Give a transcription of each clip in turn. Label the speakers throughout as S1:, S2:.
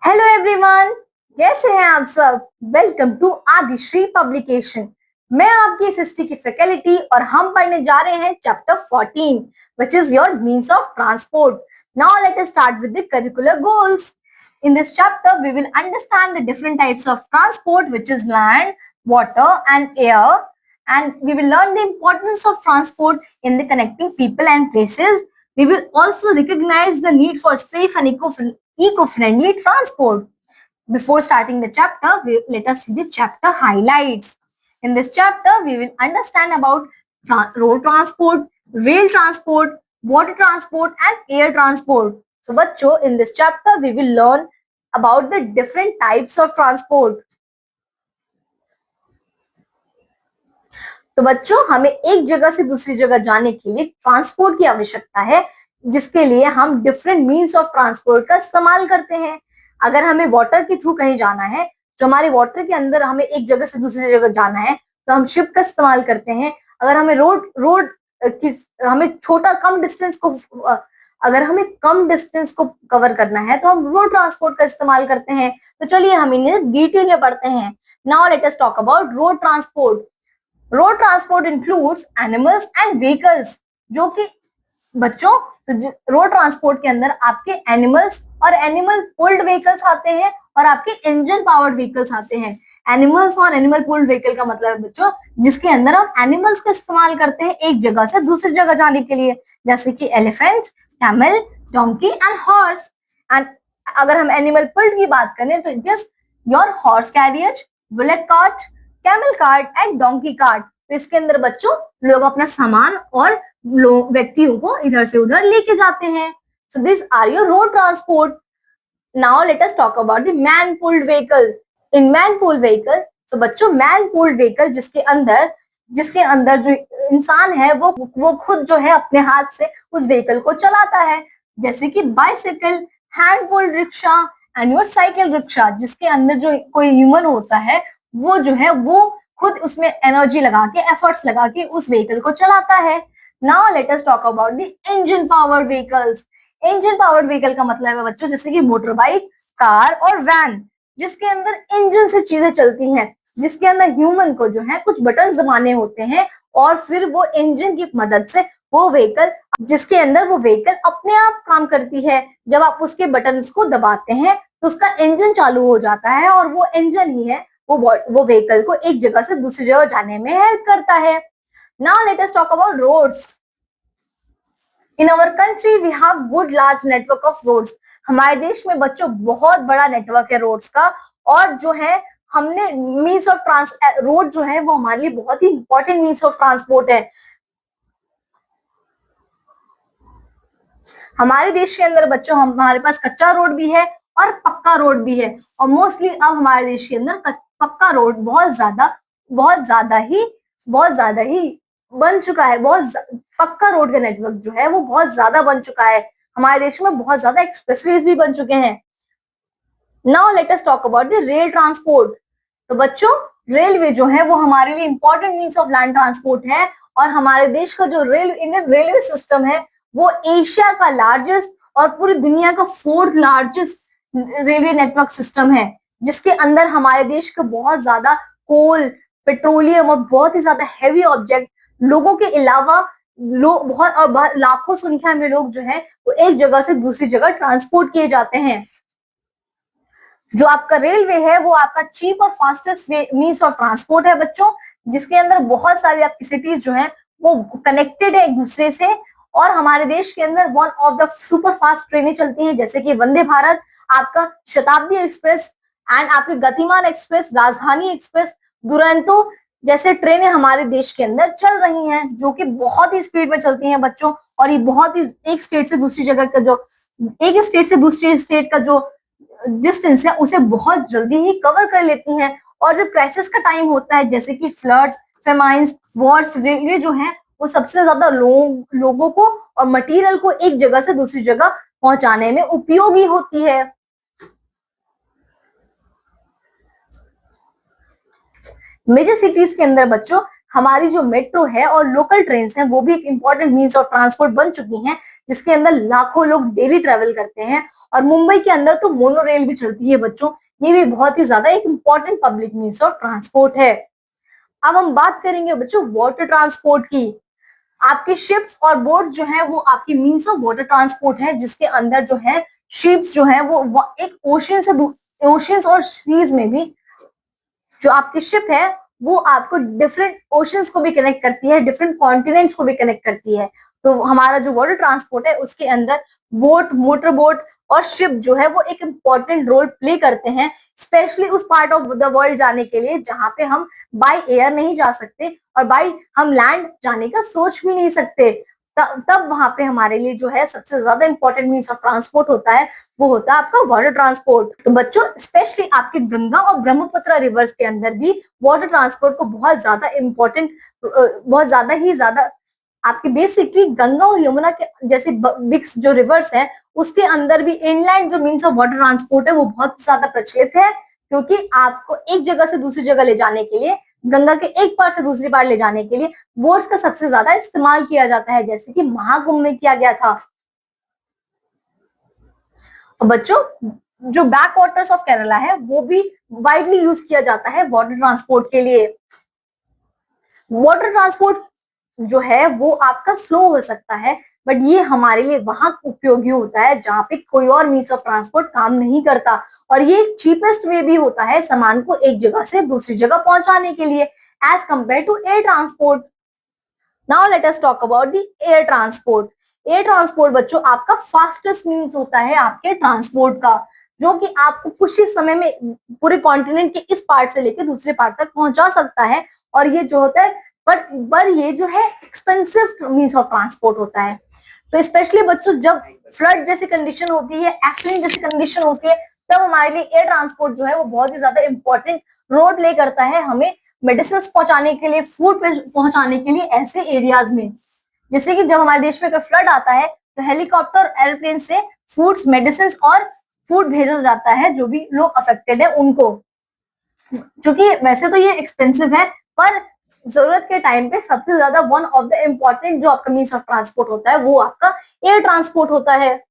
S1: Hello everyone, कैसे हैं आप सब। Welcome to Adishri publication. मैं आपकी एसएसटी की फैकल्टी और हम पढ़ने जा रहे हैं chapter 14 which is your means of transport. Now let us start with the curricular goals. In this chapter we will understand the different types of transport which is land, water and air, and we will learn the importance of transport in the connecting people and places. We will also recognize the need for safe and eco-friendly transport. Before starting the chapter, let us see the chapter highlights. In this chapter, we will understand about road transport, rail transport, water transport, and air transport. So, बच्चों, in this chapter, we will learn about the different types of transport. तो बच्चों, हमें एक जगह से दूसरी जगह जाने के लिए ट्रांसपोर्ट की आवश्यकता है, जिसके लिए हम डिफरेंट मीन्स ऑफ ट्रांसपोर्ट का इस्तेमाल करते हैं। अगर हमें वाटर के थ्रू कहीं जाना है, जो हमारे वाटर के अंदर हमें एक जगह से दूसरी जगह जाना है, तो हम शिप का इस्तेमाल करते हैं। अगर हमें रोड की हमें छोटा कम डिस्टेंस को अगर हमें कम डिस्टेंस को कवर करना है तो हम रोड ट्रांसपोर्ट का इस्तेमाल करते हैं। तो चलिए हम इन्हें डिटेल में पढ़ते हैं। Now let us talk about road transport. Road transport includes animals and vehicles, जो कि बच्चों रोड ट्रांसपोर्ट के अंदर आपके एनिमल्स और एनिमल पुल्ड व्हीकल्स आते हैं और आपके इंजन पावर्ड व्हीकल्स आते हैं। एनिमल्स और एनिमल पुल्ड व्हीकल का मतलब है बच्चों, जिसके अंदर हम एनिमल्स का इस्तेमाल करते हैं एक जगह से दूसरी जगह जाने के लिए, जैसे कि elephant, camel, donkey and horse. And अगर हम एनिमल पुल्ड की बात करें तो just your horse carriage, bullet cart, camel cart and donkey cart. तो इसके अंदर बच्चों लोग अपना सामान और व्यक्तियों को इधर से उधर लेके जाते हैं। So this are your road transport. Now let us talk about the man pulled vehicle. In man pulled vehicle, so बच्चों मैन पुल्ड व्हीकल जिसके अंदर जो इंसान है वो खुद जो है अपने हाथ से उस व्हीकल को चलाता है, जैसे कि bicycle, hand pulled rickshaw and your cycle rickshaw, जिसके अंदर जो कोई ह्यूमन होता है वो जो है वो खुद उसमें एनर्जी लगा के एफर्ट्स लगा के उस व्हीकल को चलाता है। Now let us talk about the engine powered vehicles. Engine powered vehicle का मतलब है बच्चों जैसे कि मोटर बाइक, कार और वैन, जिसके अंदर इंजन से चीजें चलती हैं, जिसके अंदर ह्यूमन को जो है कुछ बटन दबाने होते हैं और फिर वो इंजन की मदद से वो व्हीकल जिसके अंदर वो व्हीकल अपने आप काम करती है। जब आप उसके बटन्स को दबाते हैं तो उसका इंजन चालू हो जाता है और वो इंजन ही है वो व्हीकल को एक जगह से दूसरी जगह जाने में हेल्प करता है। Now let us talk about roads. In our country we have good large network of roads. हमारे देश में बच्चों बहुत बड़ा नेटवर्क है रोड्स का, और जो है हमने मीन्स ऑफ रोड जो है वो हमारे लिए बहुत ही इंपॉर्टेंट मीन्स ऑफ ट्रांसपोर्ट है। हमारे देश के अंदर बच्चों हमारे पास कच्चा रोड भी है और पक्का रोड भी है, और मोस्टली अब हमारे देश के अंदर पक्का रोड बहुत ज्यादा ही बन चुका है। पक्का रोड का नेटवर्क जो है वो बहुत ज्यादा बन चुका है। हमारे देश में बहुत ज्यादा एक्सप्रेसवेज भी बन चुके हैं। Now let us talk about the rail transport. तो बच्चों रेलवे जो है वो हमारे लिए important means of land transport है, और हमारे देश का जो इंडियन रेलवे सिस्टम है वो एशिया का लार्जेस्ट और पूरी दुनिया का 4th largest railway network system है, जिसके अंदर हमारे देश के बहुत ज्यादा कोल, पेट्रोलियम और बहुत ही ज्यादा हैवी ऑब्जेक्ट लोगों के अलावा बहुत और लाखों संख्या में लोग जो है वो एक जगह से दूसरी जगह ट्रांसपोर्ट किए जाते हैं। जो आपका रेलवे है वो आपका चीप और फास्टेस्ट मीन्स ऑफ ट्रांसपोर्ट है बच्चों, जिसके अंदर बहुत सारी आपकी सिटीज जो है वो कनेक्टेड है एक दूसरे से। और हमारे देश के अंदर one of the super fast ट्रेनें चलती हैं, जैसे कि वंदे भारत, आपका शताब्दी एक्सप्रेस एंड आपके गतिमान एक्सप्रेस, राजधानी एक्सप्रेस, दुरंतो जैसे ट्रेनें हमारे देश के अंदर चल रही हैं, जो कि बहुत ही स्पीड में चलती हैं बच्चों। और ये बहुत ही एक स्टेट से दूसरी जगह का एक स्टेट से दूसरी स्टेट का जो डिस्टेंस है उसे बहुत जल्दी ही कवर कर लेती हैं। और जब क्राइसिस का टाइम होता है, जैसे कि फ्लड्स, फेमाइंस, वॉर्स, रेलवे जो है वो सबसे ज्यादा लोगों को और मटेरियल को एक जगह से दूसरी जगह पहुंचाने में उपयोगी होती है। मेजर सिटीज के अंदर बच्चों हमारी जो मेट्रो है और लोकल ट्रेन हैं वो भी एक इम्पोर्टेंट मीन्स ऑफ ट्रांसपोर्ट बन चुकी हैं, जिसके अंदर लाखों लोग डेली ट्रेवल करते हैं। और मुंबई के अंदर तो मोनो रेल भी चलती है बच्चों, ये भी बहुत ही ज्यादा एक important public means of transport है। अब हम बात करेंगे बच्चों वाटर ट्रांसपोर्ट की। आपके शिप्स और बोट जो है वो आपकी मीन्स ऑफ वाटर ट्रांसपोर्ट है, जिसके अंदर जो है शिप्स जो है वो एक ओशन से ओशंस और सीज में भी जो आपकी शिप है वो आपको डिफरेंट ओशंस को भी कनेक्ट करती है, डिफरेंट कॉन्टिनेंट्स को भी कनेक्ट करती है। तो हमारा जो वाटर ट्रांसपोर्ट है उसके अंदर बोट, मोटर बोट और शिप जो है वो एक इम्पॉर्टेंट रोल प्ले करते हैं, स्पेशली उस पार्ट ऑफ द वर्ल्ड जाने के लिए जहां पे हम बाय एयर नहीं जा सकते और बाय हम लैंड जाने का सोच भी नहीं सकते। तब वहां पे हमारे लिए जो है सबसे ज्यादा इंपॉर्टेंट मीन्स ऑफ ट्रांसपोर्ट होता है वो होता है आपका वाटर ट्रांसपोर्ट। तो बच्चों स्पेशली आपके गंगा और ब्रह्मपुत्र रिवर्स के अंदर भी वाटर ट्रांसपोर्ट को बहुत ज्यादा इंपॉर्टेंट, बहुत ज्यादा ही ज्यादा आपकी बेसिकली गंगा और यमुना के जैसे बिग जो रिवर्स है उसके अंदर भी इनलैंड जो मीन्स ऑफ वाटर ट्रांसपोर्ट है वो बहुत ज्यादा प्रचलित है, क्योंकि आपको एक जगह से दूसरी जगह ले जाने के लिए, गंगा के एक पार से दूसरी पार ले जाने के लिए बोट्स का सबसे ज्यादा इस्तेमाल किया जाता है, जैसे कि महाकुंभ में किया गया था। और बच्चों जो बैक वाटर्स ऑफ केरला है वो भी वाइडली यूज किया जाता है वाटर ट्रांसपोर्ट के लिए। वाटर ट्रांसपोर्ट जो है वो आपका स्लो हो सकता है, बट ये हमारे लिए वहां उपयोगी होता है जहां पे कोई और मीन्स ऑफ ट्रांसपोर्ट काम नहीं करता, और ये चीपेस्ट वे भी होता है सामान को एक जगह से दूसरी जगह पहुंचाने के लिए as compare to air transport. Now let us talk about the air transport. Air transport बच्चों आपका फास्टेस्ट मीन्स होता है आपके ट्रांसपोर्ट का, जो कि आपको कुछ ही समय में पूरे कॉन्टिनेंट के इस पार्ट से लेकर दूसरे पार्ट तक पहुंचा सकता है। और ये जो होता है पर ये जो है एक्सपेंसिव मीन्स ऑफ ट्रांसपोर्ट होता है। तो स्पेशली बच्चों जब फ्लड जैसी कंडीशन होती है, एक्सीडेंट जैसी कंडीशन होती है, तब हमारे लिए एयर ट्रांसपोर्ट जो है वो बहुत ही ज्यादा इंपॉर्टेंट रोल प्ले करता है, हमें मेडिसिन पहुंचाने के लिए, फूड पहुंचाने के लिए ऐसे एरियाज में। जैसे कि जब हमारे देश में कोई फ्लड आता है तो हेलीकॉप्टर एयरप्लेन से फूड्स, मेडिसिन और फूड भेजा जाता है जो भी लोग अफेक्टेड है उनको। क्योंकि वैसे तो ये एक्सपेंसिव है, पर जरूरत के टाइम पे सबसे ज्यादा वन ऑफ द इम्पोर्टेंट जो आपका मीन्स ऑफ ट्रांसपोर्ट होता है वो आपका एयर ट्रांसपोर्ट होता है।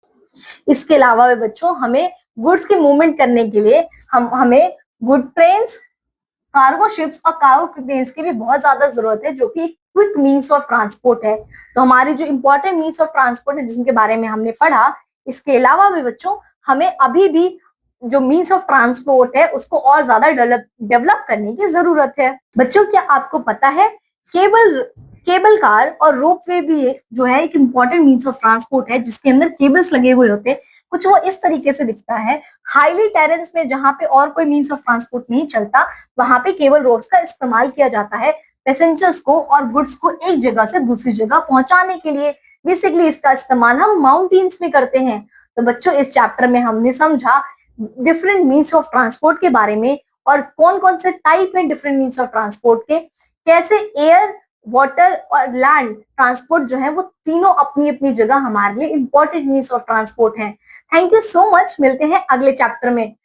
S1: इसके अलावा बच्चों हमें गुड्स की मूवमेंट करने के लिए हमें गुड ट्रेन्स, कार्गो शिप्स और कार्गो प्लेन्स की भी बहुत ज्यादा जरूरत है, जो कि क्विक मीन्स ऑफ ट्रांसपोर्ट है। तो हमारी जो इंपॉर्टेंट मीन्स ऑफ ट्रांसपोर्ट है जिनके बारे में हमने पढ़ा, इसके अलावा भी बच्चों हमें अभी भी जो मीन्स ऑफ ट्रांसपोर्ट है उसको और ज्यादा डेवलप करने की जरूरत है। बच्चों क्या आपको पता है केबल कार और रोपवे भी जो है एक इम्पॉर्टेंट मीन्स ऑफ ट्रांसपोर्ट है, जिसके अंदर केबल्स लगे हुए होते हैं। कुछ वो इस तरीके से दिखता है, हाईली टेरेंस में जहां पे और कोई मीन्स ऑफ ट्रांसपोर्ट नहीं चलता वहां पे केबल रोप्स का इस्तेमाल किया जाता है पैसेंजर्स को और गुड्स को एक जगह से दूसरी जगह पहुंचाने के लिए। बेसिकली इसका इस्तेमाल हम माउंटेन्स में करते हैं। तो बच्चों इस चैप्टर में हमने समझा डिफरेंट मीन्स ऑफ ट्रांसपोर्ट के बारे में और कौन कौन से टाइप है डिफरेंट मीन्स ऑफ ट्रांसपोर्ट के, कैसे एयर, वाटर और लैंड ट्रांसपोर्ट जो है वो तीनों अपनी अपनी जगह हमारे लिए इंपॉर्टेंट मीन्स ऑफ ट्रांसपोर्ट हैं। थैंक यू सो मच, मिलते हैं अगले चैप्टर में।